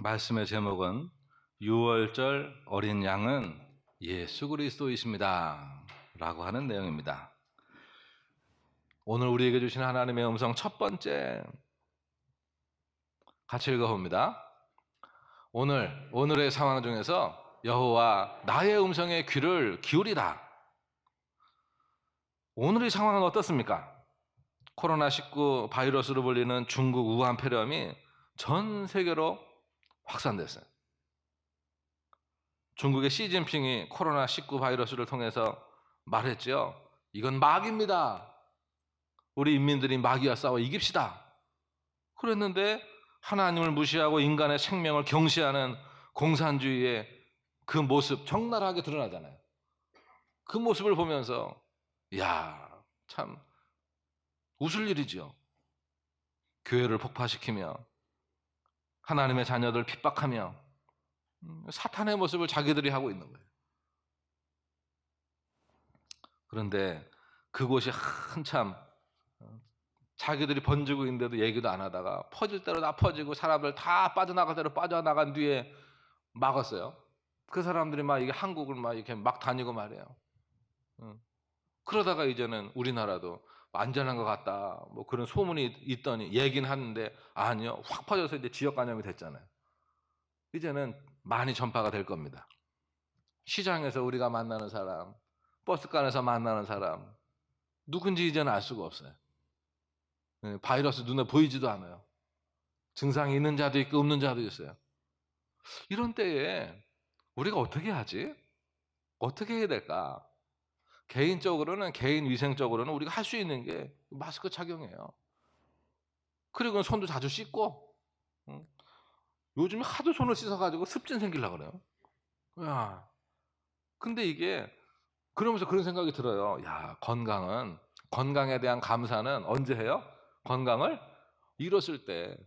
말씀의 제목은 6월절 어린 양은 예수 그리스도이십니다 라고 하는 내용입니다. 오늘 우리에게 주신 하나님의 음성 첫 번째, 같이 읽어봅니다. 오늘의 상황 중에서 여호와 나의 음성에 귀를 기울이라. 오늘의 상황은 어떻습니까? 코로나19 바이러스로 불리는 중국 우한 폐렴이 전 세계로 확산됐어요. 중국의 시진핑이 코로나19 바이러스를 통해서 말했죠. 이건 마귀입니다. 우리 인민들이 마귀와 싸워 이깁시다. 그랬는데 하나님을 무시하고 인간의 생명을 경시하는 공산주의의 그 모습 적나라하게 드러나잖아요. 그 모습을 보면서 참 웃을 일이죠. 교회를 폭파시키며 하나님의 자녀들 핍박하며 사탄의 모습을 자기들이 하고 있는 거예요. 그런데 그곳이 한참 자기들이 번지고 있는데도 얘기도 안 하다가 퍼질 대로 다 퍼지고 사람들 다 빠져나갈 대로 빠져나간 뒤에 막았어요. 그 사람들이 막 이게 한국을 막 이렇게 막 다니고 말이에요. 그러다가 이제는 우리나라도 안전한 것 같다 뭐 그런 소문이 있더니 얘기는 하는데 아니요, 확 퍼져서 이제 지역 감염이 됐잖아요. 이제는 많이 전파가 될 겁니다. 시장에서 우리가 만나는 사람, 버스간에서 만나는 사람, 누군지 이제는 알 수가 없어요. 바이러스 눈에 보이지도 않아요. 증상이 있는 자도 있고 없는 자도 있어요. 이런 때에 우리가 어떻게 하지? 어떻게 해야 될까? 개인적으로는, 개인 위생적으로는 우리가 할 수 있는 게 마스크 착용이에요. 그리고 손도 자주 씻고, 요즘에 하도 손을 씻어가지고 습진 생기려고 그래요. 야, 근데 이게 그러면서 그런 생각이 들어요. 건강에 대한 감사는 언제 해요? 건강을 잃었을 때.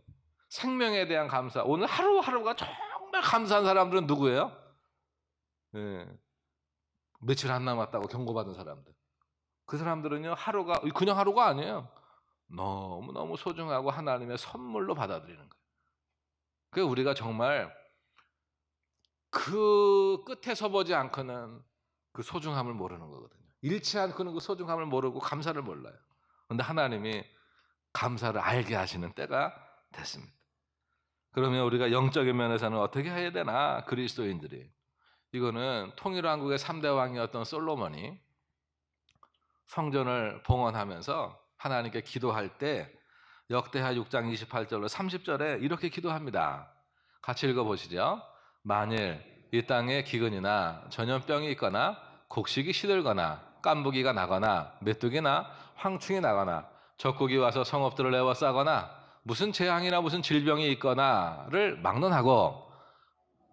생명에 대한 감사. 오늘 하루하루가 정말 감사한 사람들은 누구예요? 며칠 안 남았다고 경고받은 사람들. 그 사람들은요, 하루가 그냥 하루가 아니에요. 너무너무 소중하고 하나님의 선물로 받아들이는 거예요. 그래서 우리가 정말 그 끝에서 보지 않고는 그 소중함을 모르는 거거든요. 잃지 않고는 그 소중함을 모르고 감사를 몰라요. 그런데 하나님이 감사를 알게 하시는 때가 됐습니다. 그러면 우리가 영적인 면에서는 어떻게 해야 되나? 그리스도인들이. 이거는 통일왕국의 3대 왕이었던 솔로몬이 성전을 봉헌하면서 하나님께 기도할 때 역대하 6장 28절로 30절에 이렇게 기도합니다. 같이 읽어보시죠. 만일 이 땅에 기근이나 전염병이 있거나 곡식이 시들거나 깐부기가 나거나 메뚜기나 황충이 나거나 적국이 와서 성읍들을 에워싸거나 무슨 재앙이나 무슨 질병이 있거나를 막론하고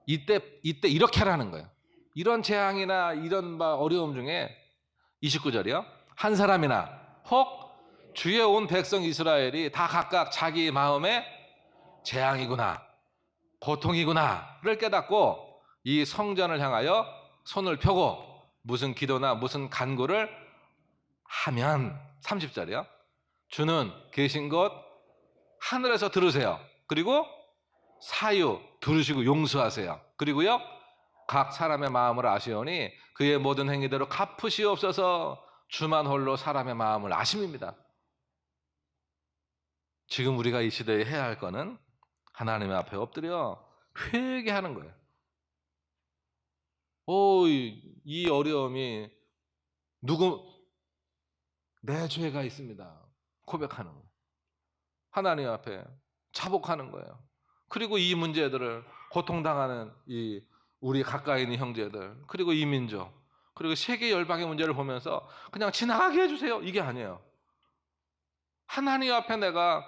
이때 이렇게 하라는 거예요. 이런 재앙이나 이런 어려움 중에 29절이요. 한 사람이나 혹 주의 온 백성 이스라엘이 다 각각 자기 마음에 재앙이구나, 고통이구나를 깨닫고 이 성전을 향하여 손을 펴고 무슨 기도나 무슨 간구를 하면 30절이요. 주는 계신 곳 하늘에서 들으세요. 그리고 사유 들으시고 용서하세요. 그리고요, 각 사람의 마음을 아시오니 그의 모든 행위대로 갚으시옵소서. 주만 홀로 사람의 마음을 아심입니다. 지금 우리가 이 시대에 해야 할 거는 하나님 앞에 엎드려 회개하는 거예요. 이 어려움이 내 죄가 있습니다. 고백하는 거예요. 하나님 앞에 자복하는 거예요. 그리고 이 문제들을 고통당하는 우리 가까이 있는 형제들, 그리고 이 민족, 그리고 세계 열방의 문제를 보면서 그냥 지나가게 해주세요. 이게 아니에요. 하나님 앞에 내가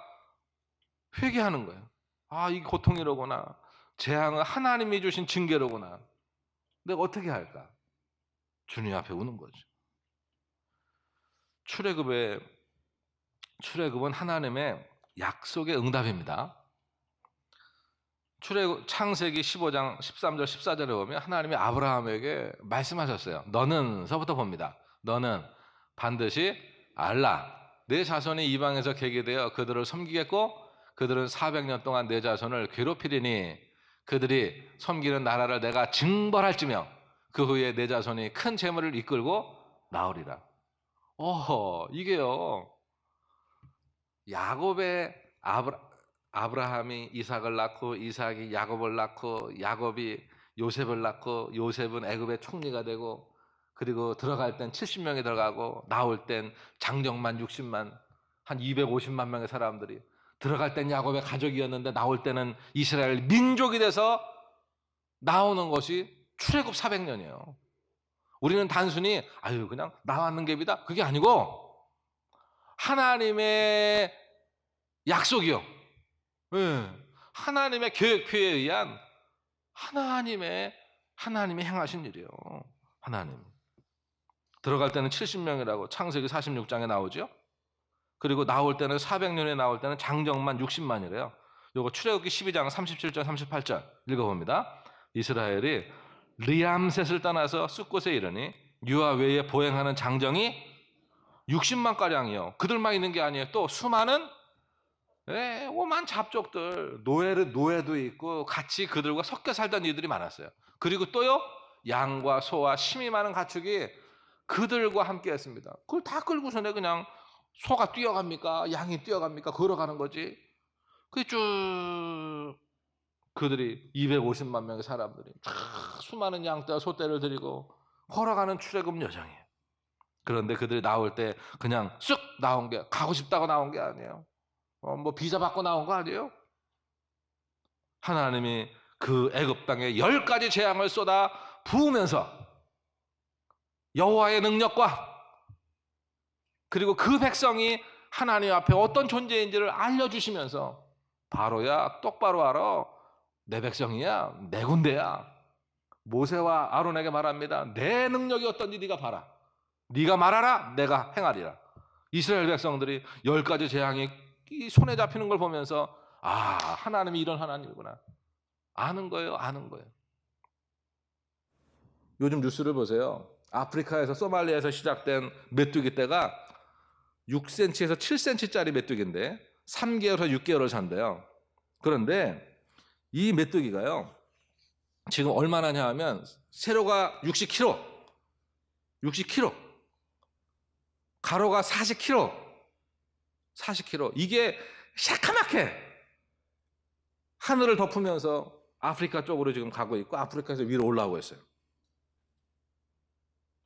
회개하는 거예요. 이 고통이로구나. 재앙은 하나님이 주신 징계로구나. 내가 어떻게 할까? 주님 앞에 우는 거죠. 출애굽은 하나님의 약속의 응답입니다. 창세기 15장 13절 14절에 보면 하나님이 아브라함에게 말씀하셨어요. 너는서부터 봅니다. 너는 반드시 알라. 내 자손이 이방에서 개게 되어 그들을 섬기겠고 그들은 400년 동안 내 자손을 괴롭히리니 그들이 섬기는 나라를 내가 징벌할지며 그 후에 내 자손이 큰 재물을 이끌고 나오리라. 이게요. 야곱의 아브라함이 이삭을 낳고 이삭이 야곱을 낳고 야곱이 요셉을 낳고 요셉은 애굽의 총리가 되고 그리고 들어갈 땐 70명이 들어가고 나올 땐 장정만 60만 한 250만 명의 사람들이 들어갈 땐 야곱의 가족이었는데 나올 때는 이스라엘 민족이 돼서 나오는 것이 출애굽 400년이에요. 우리는 단순히 그냥 나왔는 갭이다 그게 아니고 하나님의 약속이요. 하나님의 계획표에 의한 하나님이 행하신 일이에요. 하나님. 들어갈 때는 70명이라고 창세기 46장에 나오죠. 그리고 나올 때는 400년에 나올 때는 장정만 60만이래요. 요거 출애굽기 12장 37절 38절 읽어봅니다. 이스라엘이 리암셋을 떠나서 숫곳에 이르니 유아 외에 보행하는 장정이 60만 가량이요. 그들만 있는 게 아니에요. 또 수많은 오만 잡족들 노예도 있고 같이 그들과 섞여 살던 이들이 많았어요. 그리고 또요 양과 소와 심이 많은 가축이 그들과 함께 했습니다. 그걸 다 끌고서는 그냥 소가 뛰어갑니까? 양이 뛰어갑니까? 걸어가는 거지. 그게 쭉 그들이 250만 명의 사람들이 수많은 양떼와 소떼를 들이고 걸어가는 출애굽 여정이에요. 그런데 그들이 나올 때 그냥 쑥 나온 게 가고 싶다고 나온 게 아니에요. 뭐 비자 받고 나온 거 아니에요? 하나님이 그 애굽 땅에 10가지 재앙을 쏟아 부으면서 여호와의 능력과 그리고 그 백성이 하나님 앞에 어떤 존재인지를 알려주시면서 바로야 똑바로 알아. 내 백성이야. 내 군대야. 모세와 아론에게 말합니다. 내 능력이 어떤지 네가 봐라. 네가 말하라. 내가 행하리라. 이스라엘 백성들이 10가지 재앙이 손에 잡히는 걸 보면서 하나님이 이런 하나님이구나. 아는 거예요. 요즘 뉴스를 보세요. 아프리카에서 소말리아에서 시작된 메뚜기 떼가 6cm에서 7cm짜리 메뚜기인데 3개월에서 6개월을 산대요. 그런데 이 메뚜기가요. 지금 얼마나냐 하면 세로가 60kg, 가로가 40kg. 이게 새카맣게 하늘을 덮으면서 아프리카 쪽으로 지금 가고 있고 아프리카에서 위로 올라오고 있어요.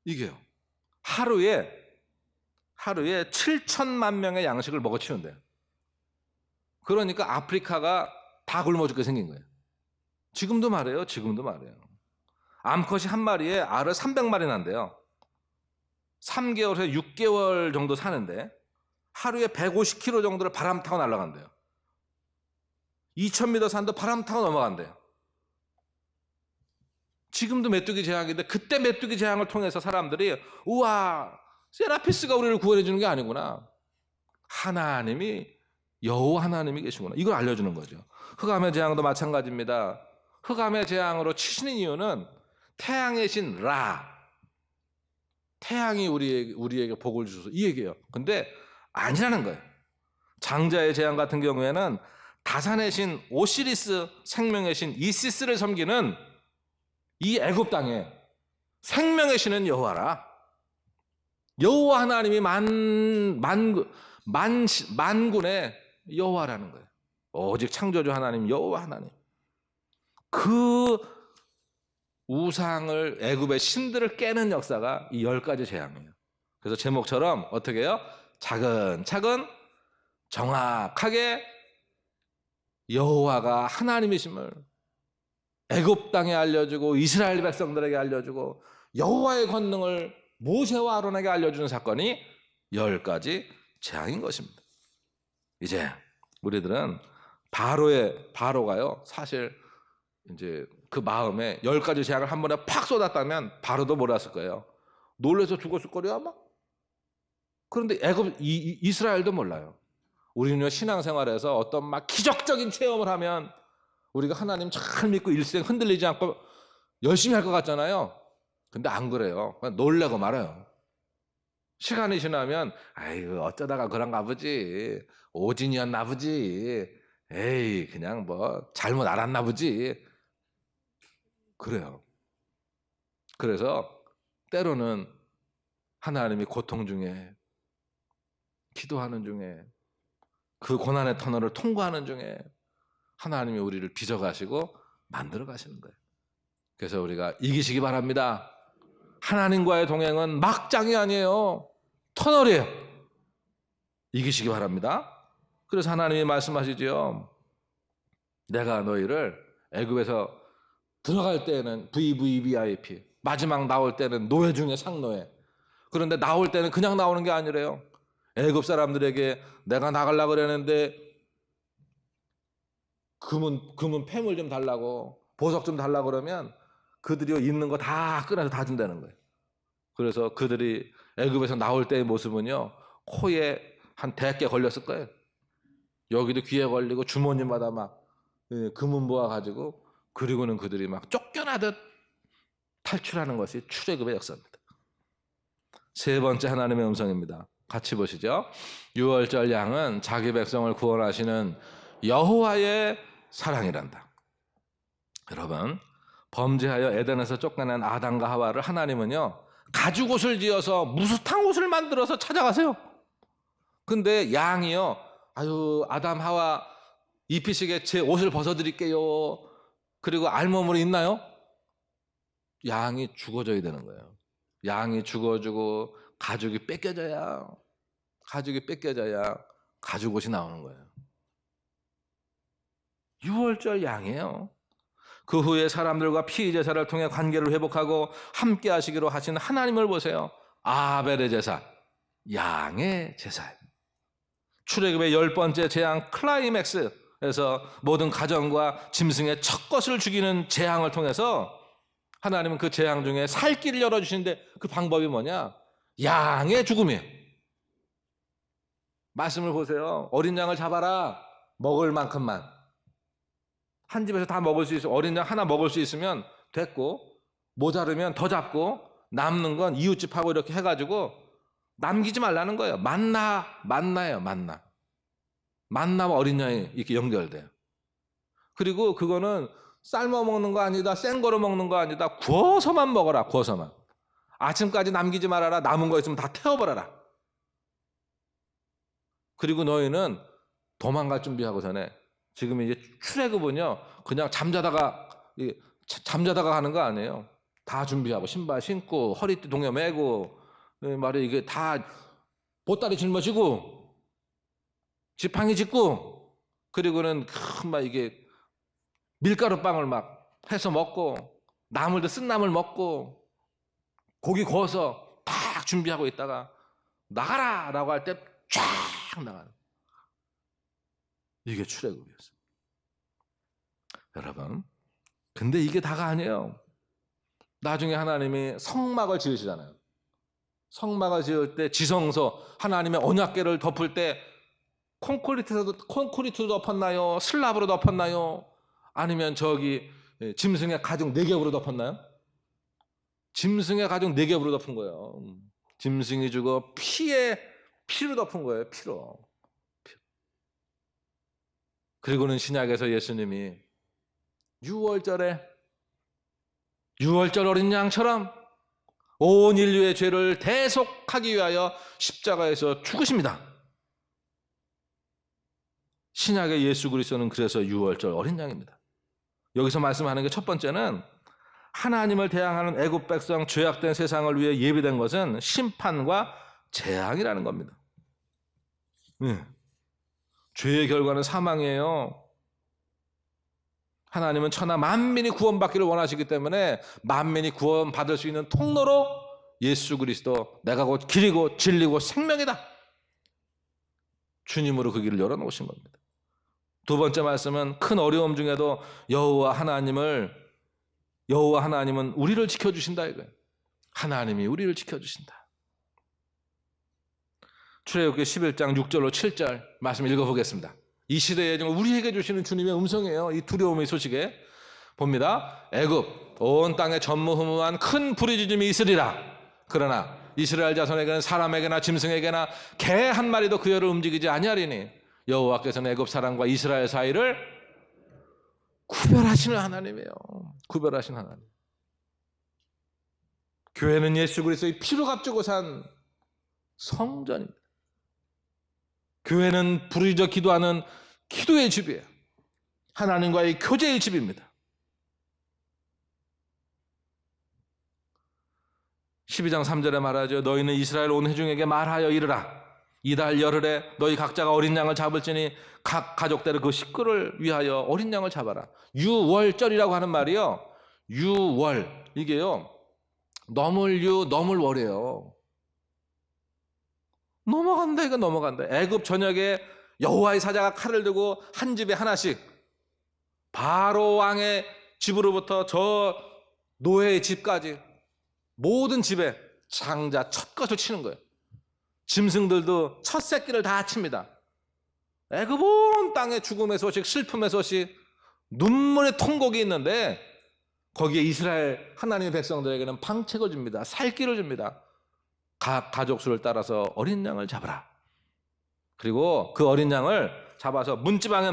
이게요. 하루에 7천만 명의 양식을 먹어치운대요. 그러니까 아프리카가 다 굶어 죽게 생긴 거예요. 지금도 말해요. 암컷이 한 마리에 알을 300마리 난대요. 3개월에서 6개월 정도 사는데 하루에 150km 정도를 바람 타고 날아간대요. 2000m 산도 바람 타고 넘어간대요. 지금도 메뚜기 재앙인데 그때 메뚜기 재앙을 통해서 사람들이 우와 세라피스가 우리를 구원해 주는 게 아니구나. 하나님이 여호와 하나님이 계시구나. 이걸 알려주는 거죠. 흑암의 재앙도 마찬가지입니다. 흑암의 재앙으로 치시는 이유는 태양의 신 라. 태양이 우리에게 복을 주셔서 이 얘기예요. 근데 아니라는 거예요. 장자의 재앙 같은 경우에는 다산의 신 오시리스, 생명의 신 이시스를 섬기는 이 애굽 땅에 생명의 신은 여호와라. 여호와 하나님이 만군의 여호와라는 거예요. 오직 창조주 하나님 여호와 하나님. 그 우상을 애굽의 신들을 깨는 역사가 이 10가지 재앙이에요. 그래서 제목처럼 어떻게 해요? 차근차근 정확하게 여호와가 하나님이심을 애굽 땅에 알려주고 이스라엘 백성들에게 알려주고 여호와의 권능을 모세와 아론에게 알려주는 사건이 10가지 재앙인 것입니다. 이제 우리들은 바로가요. 사실 이제 그 마음에 10가지 재앙을 한 번에 팍 쏟았다면 바로도 몰랐을 거예요. 놀라서 죽었을 거려 아마. 그런데 이스라엘도 몰라요. 우리는 신앙생활에서 어떤 막 기적적인 체험을 하면 우리가 하나님 잘 믿고 일생 흔들리지 않고 열심히 할 것 같잖아요. 근데 안 그래요. 그냥 놀래고 말아요. 시간이 지나면 아이고 어쩌다가 그런가 보지. 오진이었나 보지. 에이 그냥 뭐 잘못 알았나 보지. 그래요. 그래서 때로는 하나님이 고통 중에, 기도하는 중에, 그 고난의 터널을 통과하는 중에 하나님이 우리를 빚어가시고 만들어 가시는 거예요. 그래서 우리가 이기시기 바랍니다. 하나님과의 동행은 막장이 아니에요. 터널이에요. 이기시기 바랍니다. 그래서 하나님이 말씀하시죠. 내가 너희를 애굽에서 들어갈 때는 VVVIP, 마지막 나올 때는 노예 중에 상노예. 그런데 나올 때는 그냥 나오는 게 아니래요. 애굽 사람들에게 내가 나가려고 그랬는데 금은 폐물 좀 달라고, 보석 좀 달라고 그러면 그들이 있는 거 다 꺼내서 다 준다는 거예요. 그래서 그들이 애굽에서 나올 때의 모습은요, 코에 한 100개 걸렸을 거예요. 여기도 귀에 걸리고 주머니마다 막 금은 모아가지고, 그리고는 그들이 막 쫓겨나듯 탈출하는 것이 출애굽의 역사입니다. 세 번째 하나님의 음성입니다. 같이 보시죠. 유월절 양은 자기 백성을 구원하시는 여호와의 사랑이란다. 여러분, 범죄하여 에덴에서 쫓겨난 아담과 하와를 하나님은요, 가죽옷을 지어서 무스탕 옷을 만들어서 찾아가세요. 근데 양이요, 아유 아담 하와 입히시게 제 옷을 벗어드릴게요. 그리고 알몸으로 있나요? 양이 죽어줘야 되는 거예요. 양이 죽어주고 가죽이 뺏겨져야 가죽옷이 나오는 거예요. 유월절 양이에요. 그 후에 사람들과 피제사를 통해 관계를 회복하고 함께 하시기로 하신 하나님을 보세요. 아벨의 제사, 양의 제사예요. 출애굽의 10번째 재앙 클라이맥스에서 모든 가정과 짐승의 첫 것을 죽이는 재앙을 통해서 하나님은 그 재앙 중에 살 길을 열어주시는데, 그 방법이 뭐냐? 양의 죽음이에요. 말씀을 보세요. 어린 양을 잡아라. 먹을 만큼만. 한 집에서 다 먹을 수 있어. 어린 양 하나 먹을 수 있으면 됐고, 모자르면 더 잡고, 남는 건 이웃집하고 이렇게 해가지고 남기지 말라는 거예요. 만나예요. 만나와 어린 양이 이렇게 연결돼요. 그리고 그거는 삶아 먹는 거 아니다, 센 거로 먹는 거 아니다, 구워서만 먹어라. 구워서만. 아침까지 남기지 말아라. 남은 거 있으면 다 태워버려라. 그리고 너희는 도망갈 준비하고 전에, 지금 이제 출애굽은요, 그냥 잠자다가 하는 거 아니에요. 다 준비하고 신발 신고 허리띠 동여 매고 말이야, 이게 다 보따리 짊어지고 지팡이 짚고, 그리고는 막 이게 밀가루빵을 막 해서 먹고, 나물도 쓴 나물 먹고 고기 구워서 딱 준비하고 있다가 나가라 라고 할 때 쫙 나가는, 이게 출애굽이었어요. 여러분, 근데 이게 다가 아니에요. 나중에 하나님이 성막을 지으시잖아요. 성막을 지을 때 지성소, 하나님의 언약궤를 덮을 때 콘크리트도 덮었나요? 슬랍으로 덮었나요? 아니면 저기 짐승의 가죽 4겹으로 덮었나요? 짐승의 가죽 4겹으로 덮은 거예요. 짐승이 죽어 피로 덮은 거예요. 피로. 그리고는 신약에서 예수님이 유월절 어린 양처럼 온 인류의 죄를 대속하기 위하여 십자가에서 죽으십니다. 신약의 예수 그리스도는 그래서 유월절 어린 양입니다. 여기서 말씀하는 게 첫 번째는, 하나님을 대항하는 애굽 백성, 죄악된 세상을 위해 예비된 것은 심판과 재앙이라는 겁니다. 죄의 결과는 사망이에요. 하나님은 천하 만민이 구원받기를 원하시기 때문에 만민이 구원받을 수 있는 통로로 예수 그리스도, 내가 곧 길이고 진리고 생명이다, 주님으로 그 길을 열어놓으신 겁니다. 두 번째 말씀은, 큰 어려움 중에도 여호와 하나님은 우리를 지켜주신다 이거예요. 하나님이 우리를 지켜주신다. 출애굽기 11장 6절로 7절 말씀 읽어보겠습니다. 이 시대에 우리에게 주시는 주님의 음성이에요. 이 두려움의 소식에 봅니다. 애굽 온 땅에 전무후무한 큰 부르짖음이 있으리라. 그러나 이스라엘 자손에게는 사람에게나 짐승에게나 개 한 마리도 그 혀를 움직이지 아니하리니 여호와께서는 애굽 사람과 이스라엘 사이를 구별하시는 하나님이에요. 구별하신 하나님. 교회는 예수 그리스도의 피로 값주고 산 성전입니다. 교회는 부르짖어 기도하는 기도의 집이에요. 하나님과의 교제의 집입니다. 12장 3절에 말하죠. 너희는 이스라엘 온 회중에게 말하여 이르라. 이달 열흘에 너희 각자가 어린 양을 잡을지니 각 가족대로 그 식구를 위하여 어린 양을 잡아라. 유월절이라고 하는 말이요. 유월, 이게요. 넘을 유, 넘을 월이에요. 넘어간다, 이거 넘어간다. 애굽 전역에 여호와의 사자가 칼을 들고 한 집에 하나씩, 바로 왕의 집으로부터 저 노예의 집까지 모든 집에 장자 첫 것을 치는 거예요. 짐승들도 첫 새끼를 다 칩니다. 애굽 온 땅에 죽음의 소식, 슬픔의 소식, 눈물의 통곡이 있는데 거기에 이스라엘 하나님의 백성들에게는 방책을 줍니다. 살기를 줍니다. 각 가족 수를 따라서 어린 양을 잡아라. 그리고 그 어린 양을 잡아서 문지방에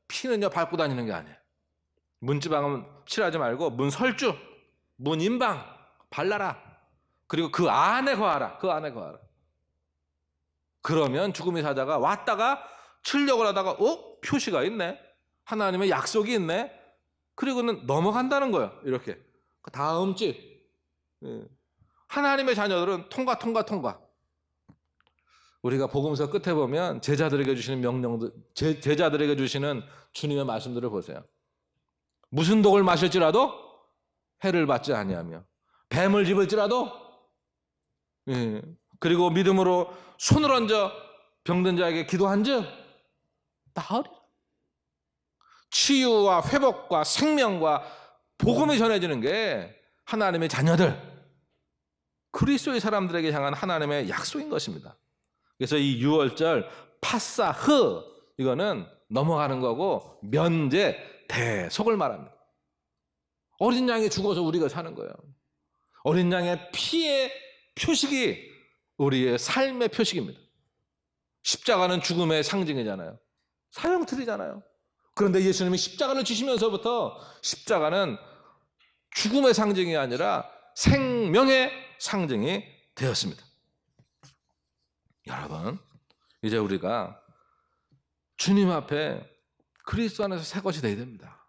피는요 밟고 다니는 게 아니에요. 문지방은 칠하지 말고 문설주, 문인방 발라라. 그리고 그 안에 거하라. 그 안에 거하라. 그러면 죽음의 사자가 왔다가 치려고 하다가 표시가 있네. 하나님의 약속이 있네. 그리고는 넘어간다는 거예요. 이렇게. 다음 집. 하나님의 자녀들은 통과. 우리가 복음서 끝에 보면 제자들에게 주시는 명령들, 제자들에게 주시는 주님의 말씀들을 보세요. 무슨 독을 마실지라도 해를 받지 아니하며 뱀을 집을지라도 그리고 믿음으로 손을 얹어 병든 자에게 기도한즉 나으리라. 치유와 회복과 생명과 복음이 전해지는 게 하나님의 자녀들, 그리스도의 사람들에게 향한 하나님의 약속인 것입니다. 그래서 이 유월절 파사흐, 이거는 넘어가는 거고 면제, 대속을 말합니다. 어린 양이 죽어서 우리가 사는 거예요. 어린 양의 피의 표식이 우리의 삶의 표식입니다. 십자가는 죽음의 상징이잖아요. 사형틀이잖아요. 그런데 예수님이 십자가를 지시면서부터 십자가는 죽음의 상징이 아니라 생명의 상징이 되었습니다. 여러분, 이제 우리가 주님 앞에 그리스도 안에서 새 것이 되어야 됩니다.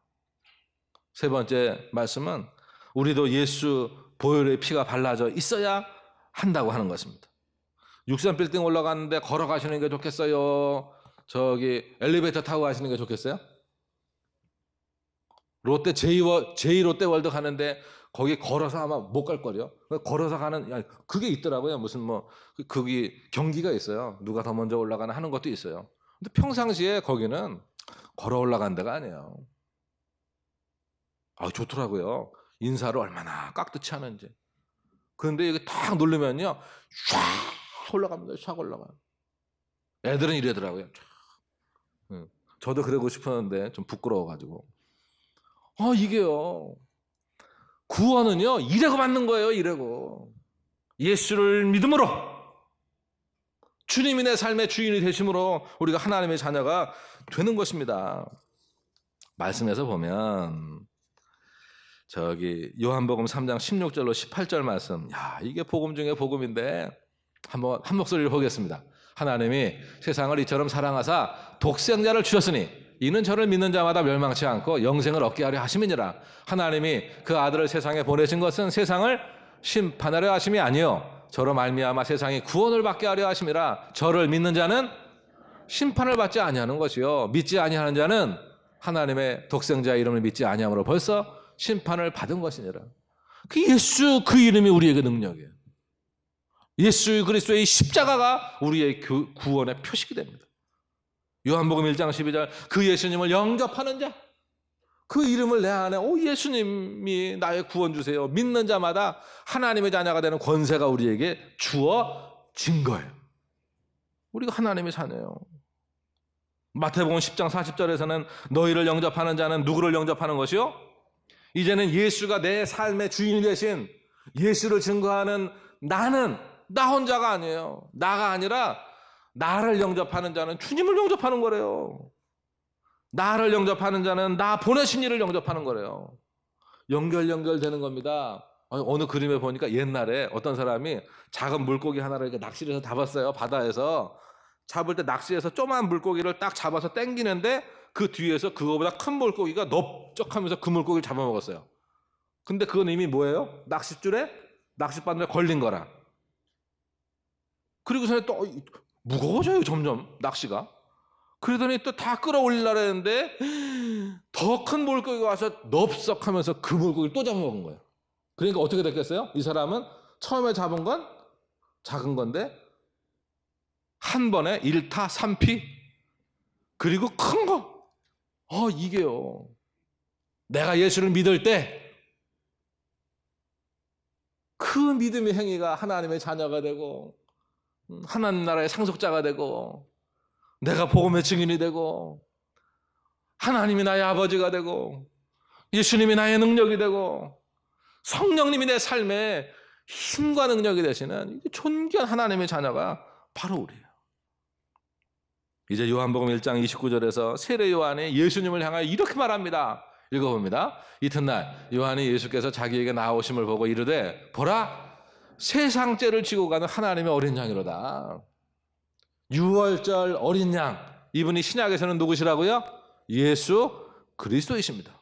세 번째 말씀은 우리도 예수 보혈의 피가 발라져 있어야 한다고 하는 것입니다. 63빌딩 올라가는데 걸어가시는 게 좋겠어요? 저기 엘리베이터 타고 가시는 게 좋겠어요? 롯데 제2롯데월드 가는데 거기 걸어서 아마 못 갈 거요. 걸어서 가는, 그게 있더라고요. 무슨 거기 경기가 있어요. 누가 더 먼저 올라가나 하는 것도 있어요. 근데 평상시에 거기는 걸어 올라간 데가 아니에요. 좋더라고요. 인사를 얼마나 깍듯이 하는지. 그런데 여기 딱 누르면요, 쫙 올라갑니다. 쫙 올라가요. 애들은 이러더라고요. 저도 그러고 싶었는데 좀 부끄러워가지고. 이게요. 구원은요, 이래고 받는 거예요, 이래고. 예수를 믿음으로, 주님이 내 삶의 주인이 되심으로 우리가 하나님의 자녀가 되는 것입니다. 말씀에서 보면, 요한복음 3장 16절로 18절 말씀. 이게 복음 중에 복음인데, 한번 한 목소리를 보겠습니다. 하나님이 세상을 이처럼 사랑하사 독생자를 주셨으니 이는 저를 믿는 자마다 멸망치 않고 영생을 얻게 하려 하심이니라. 하나님이 그 아들을 세상에 보내신 것은 세상을 심판하려 하심이 아니요 저로 말미암아 세상이 구원을 받게 하려 하심이라. 저를 믿는 자는 심판을 받지 아니하는 것이요 믿지 아니하는 자는 하나님의 독생자의 이름을 믿지 아니함으로 벌써 심판을 받은 것이니라. 그 예수, 그 이름이 우리에게 능력이에요. 예수 그리스도의 십자가가 우리의 구원의 표식이 됩니다. 요한복음 1장 12절, 그 예수님을 영접하는 자, 그 이름을 내 안에 예수님이 나의 구원 주세요, 믿는 자마다 하나님의 자녀가 되는 권세가 우리에게 주어진 거예요. 우리가 하나님의 자녀예요. 마태복음 10장 40절에서는 너희를 영접하는 자는 누구를 영접하는 것이요? 이제는 예수가 내 삶의 주인이 되신 예수를 증거하는 나는 나 혼자가 아니에요. 나가 아니라 나를 영접하는 자는 주님을 영접하는 거래요. 나를 영접하는 자는 나 보내신 이를 영접하는 거래요. 연결되는 겁니다. 어느 그림에 보니까 옛날에 어떤 사람이 작은 물고기 하나를 이렇게 낚시를 해서 잡았어요. 바다에서. 잡을 때 낚시해서 조그만 물고기를 딱 잡아서 당기는데 그 뒤에서 그거보다 큰 물고기가 넓적하면서 그 물고기를 잡아먹었어요. 근데 그건 이미 뭐예요? 낚싯바늘에 걸린 거라. 그리고서는 또 무거워져요, 점점 낚시가. 그러더니 또 다 끌어올리려고 했는데 더 큰 물고기가 와서 넙석하면서 그 물고기를 또 잡아먹은 거예요. 그러니까 어떻게 됐겠어요? 이 사람은 처음에 잡은 건 작은 건데 한 번에 1타 3피 그리고 큰 거. 이게요. 내가 예수를 믿을 때 그 믿음의 행위가 하나님의 자녀가 되고 하나님 나라의 상속자가 되고 내가 복음의 증인이 되고 하나님이 나의 아버지가 되고 예수님이 나의 능력이 되고 성령님이 내 삶에 힘과 능력이 되시는 존귀한 하나님의 자녀가 바로 우리예요. 이제 요한복음 1장 29절에서 세례 요한이 예수님을 향하여 이렇게 말합니다. 읽어봅니다. 이튿날 요한이 예수께서 자기에게 나오심을 보고 이르되 보라 세상 죄를 지고 가는 하나님의 어린 양이로다. 유월절 어린 양, 이분이 신약에서는 누구시라고요? 예수 그리스도이십니다.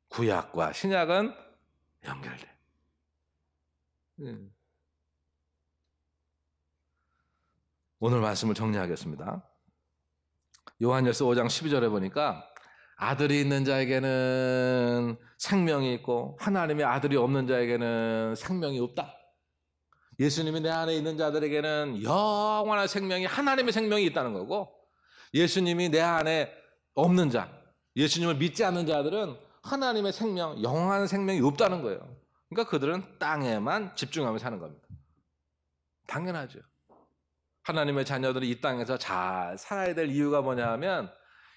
구약과 신약은 연결돼. 오늘 말씀을 정리하겠습니다. 요한일서 5장 12절에 보니까 아들이 있는 자에게는 생명이 있고 하나님의 아들이 없는 자에게는 생명이 없다. 예수님이 내 안에 있는 자들에게는 영원한 생명이 하나님의 생명이 있다는 거고 예수님이 내 안에 없는 자, 예수님을 믿지 않는 자들은 하나님의 생명, 영원한 생명이 없다는 거예요. 그러니까 그들은 땅에만 집중하며 사는 겁니다. 당연하죠. 하나님의 자녀들이 이 땅에서 잘 살아야 될 이유가 뭐냐 하면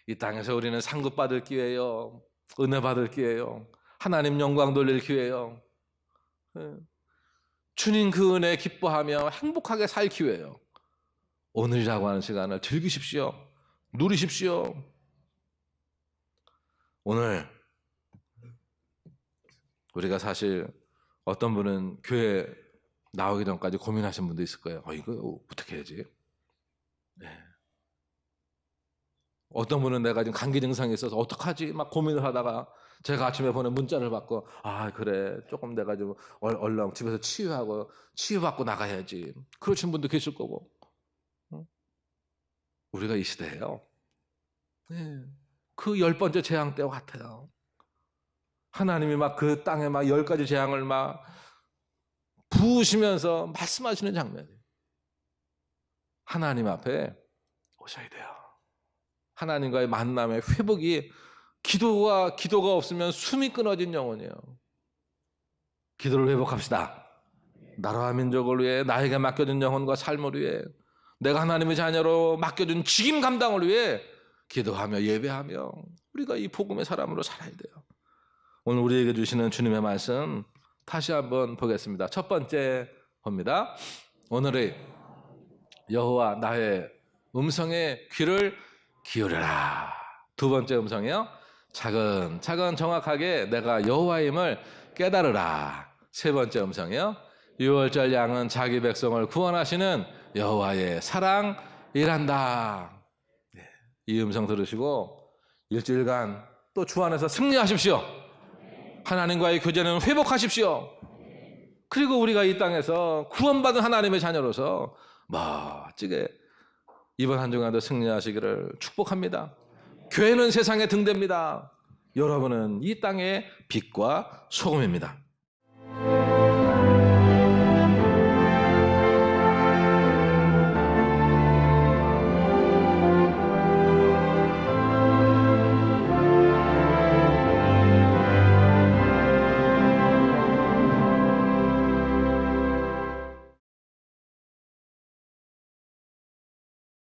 이 땅에서 우리는 상급 받을 기회예요. 은혜 받을 기회예요. 하나님 영광 돌릴 기회예요. 주님 그 은혜 기뻐하며 행복하게 살 기회예요. 오늘이라고 하는 시간을 즐기십시오. 누리십시오. 오늘 우리가 사실 어떤 분은 교회 나오기 전까지 고민하신 분도 있을 거예요. 이거 어떻게 해야지? 네. 어떤 분은 내가 지금 감기 증상이 있어서 어떡하지? 막 고민을 하다가 제가 아침에 보낸 문자를 받고 그래 조금 내가 좀 얼른 집에서 치유받고 나가야지. 그러신 분도 계실 거고. 우리가 이 시대예요. 네. 그 10번째 재앙 때와 같아요. 하나님이 막 그 땅에 막 10가지 재앙을 막 부으시면서 말씀하시는 장면이에요. 하나님 앞에 오셔야 돼요. 하나님과의 만남의 회복이 기도가 없으면 숨이 끊어진 영혼이에요. 기도를 회복합시다. 나라와 민족을 위해 나에게 맡겨준 영혼과 삶을 위해 내가 하나님의 자녀로 맡겨준 직임 감당을 위해 기도하며 예배하며 우리가 이 복음의 사람으로 살아야 돼요. 오늘 우리에게 주시는 주님의 말씀 다시 한번 보겠습니다. 첫 번째 봅니다. 오늘의 여호와 나의 음성에 귀를 기울여라. 두 번째 음성이요. 차근차근 정확하게 내가 여호와임을 깨달으라. 세 번째 음성이요. 유월절 양은 자기 백성을 구원하시는 여호와의 사랑이란다. 이 음성 들으시고 일주일간 또 주 안에서 승리하십시오. 하나님과의 교제는 회복하십시오. 그리고 우리가 이 땅에서 구원받은 하나님의 자녀로서 멋지게 이번 한 주간도 승리하시기를 축복합니다. 교회는 세상의 등대입니다. 여러분은 이 땅의 빛과 소금입니다.